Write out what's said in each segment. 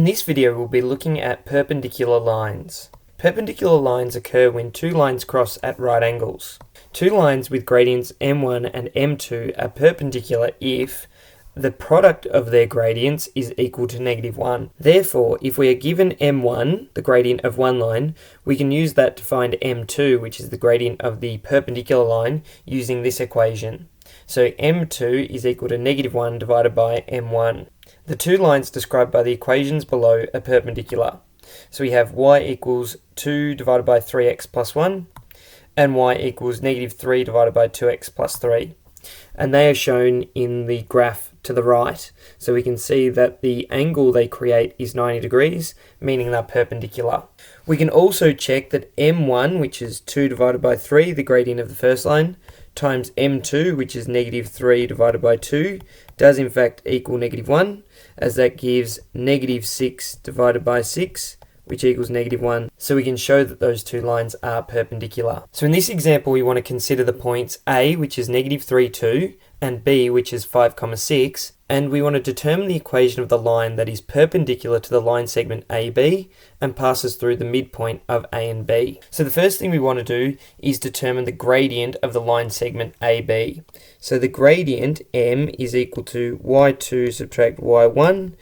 In this video we'll be looking at perpendicular lines. Perpendicular lines occur when two lines cross at right angles. Two lines with gradients M1 and M2 are perpendicular if the product of their gradients is equal to -1. Therefore, if we are given M1, the gradient of one line, we can use that to find M2, which is the gradient of the perpendicular line, using this equation. So M2 is equal to -1 divided by M1. The two lines described by the equations below are perpendicular. So we have y equals 2 divided by 3x plus 1, and y equals -3 divided by 2x plus 3. And they are shown in the graph to the right. So we can see that the angle they create is 90 degrees, meaning they're perpendicular. We can also check that M1, which is 2 divided by 3, the gradient of the first line, times M2, which is -3 divided by 2, does in fact equal -1, as that gives -6 divided by 6, which equals -1. So we can show that those two lines are perpendicular. So in this example, we want to consider the points A, which is -3, 2, and B, which is 5, 6, and we want to determine the equation of the line that is perpendicular to the line segment AB and passes through the midpoint of A and B. So the first thing we want to do is determine the gradient of the line segment AB. So the gradient M is equal to y2 subtract y1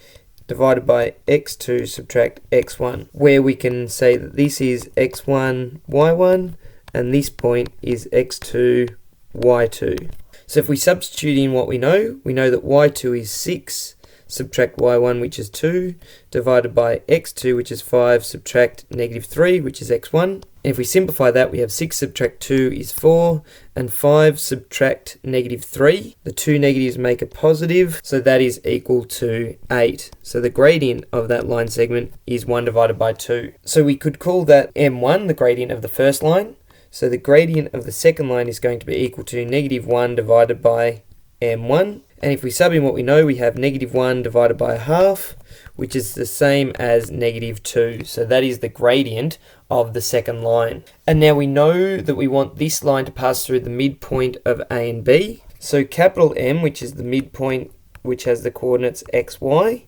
divided by x2 subtract x1, where we can say that this is x1, y1, and this point is x2, y2. So if we substitute in what we know that y2 is 6, subtract y1, which is 2, divided by x2, which is 5, subtract -3, which is x1. And if we simplify that, we have 6 subtract 2 is 4, and 5 subtract -3. The two negatives make a positive, so that is equal to 8. So the gradient of that line segment is 1 divided by 2. So we could call that M1, the gradient of the first line. So the gradient of the second line is going to be equal to -1 divided by M1. And if we sub in what we know, we have -1 divided by 1/2, which is the same as -2. So that is the gradient of the second line. And now we know that we want this line to pass through the midpoint of A and B. So capital M, which is the midpoint, which has the coordinates x, y,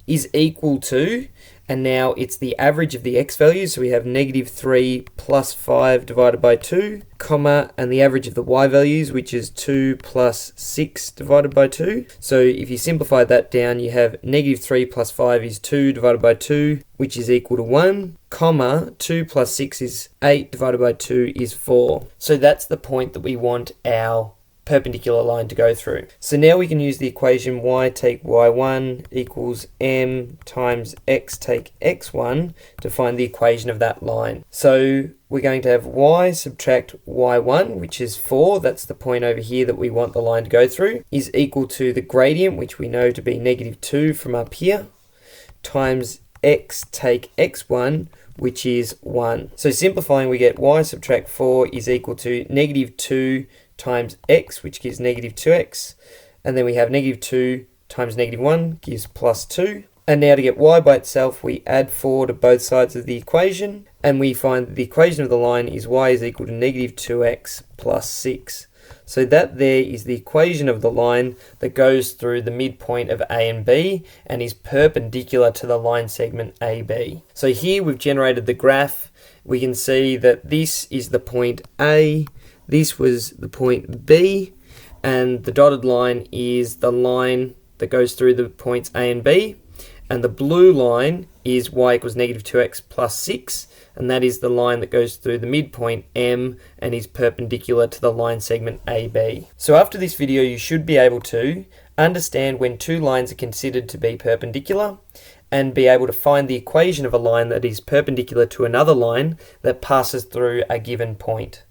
is equal to, and now it's the average of the x values, so we have -3 plus 5 divided by 2, comma, and the average of the y values, which is 2 plus 6 divided by 2. So if you simplify that down, you have -3 plus 5 is 2 divided by 2, which is equal to 1, comma, 2 plus 6 is 8 divided by 2 is 4. So that's the point that we want our perpendicular line to go through. So now we can use the equation y take y1 equals m times x take x1 to find the equation of that line. So we're going to have y subtract y1, which is 4, that's the point over here that we want the line to go through, is equal to the gradient, which we know to be -2 from up here, times x take x1, which is 1. So simplifying, we get y subtract 4 is equal to -2 times x, which gives -2x, and then we have -2 times -1 gives +2. And now to get y by itself, we add 4 to both sides of the equation, and we find that the equation of the line is y is equal to -2x plus 6. So that there is the equation of the line that goes through the midpoint of A and B and is perpendicular to the line segment AB. So here we've generated the graph. We can see that this is the point A, this was the point B, and the dotted line is the line that goes through the points A and B, and the blue line is y equals -2x plus 6, and that is the line that goes through the midpoint M and is perpendicular to the line segment AB. So after this video, you should be able to understand when two lines are considered to be perpendicular and be able to find the equation of a line that is perpendicular to another line that passes through a given point.